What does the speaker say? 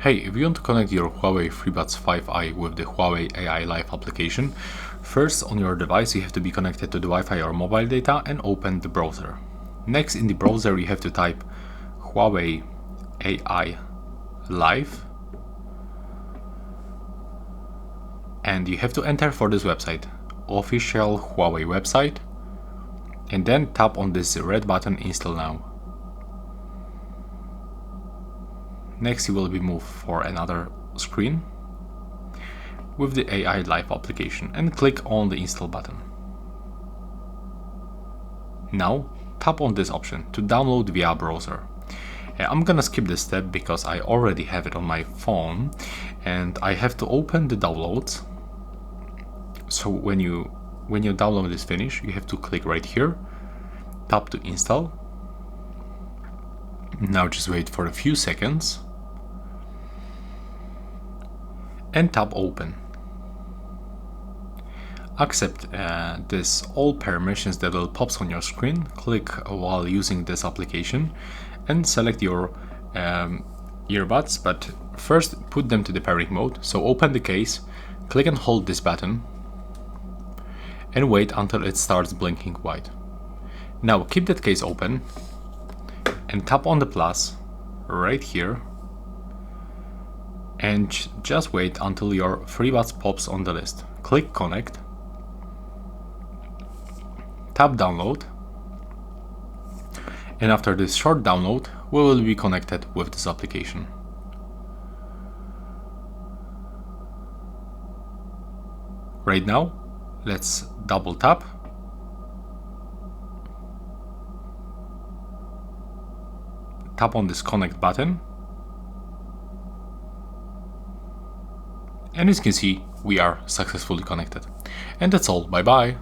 Hey, if you want to connect your Huawei FreeBuds 5i with the Huawei AI Life application, first on your device you have to be connected to the Wi-Fi or mobile data and open the browser. Next in the browser you have to type Huawei AI Life and you have to enter for this website, official Huawei website, and then tap on this red button Install Now. Next you will be moved for another screen with the AI Life application and click on the install button. Now tap on this option to download via browser. I'm gonna skip this step because I already have it on my phone and I have to open the downloads. So when your download is finished, you have to click right here, tap to install. Now just wait for a few seconds and tap open. Accept this all permissions that will pop on your screen, click while using this application and select your earbuds, but first put them to the pairing mode. So open the case, click and hold this button and wait until it starts blinking white. Now keep that case open and tap on the plus right here and just wait until your FreeBuds pops on the list. Click connect, tap download, and after this short download we will be connected with this application. Right now let's double tap on this connect button, and as you can see we are successfully connected. And that's all. Bye bye.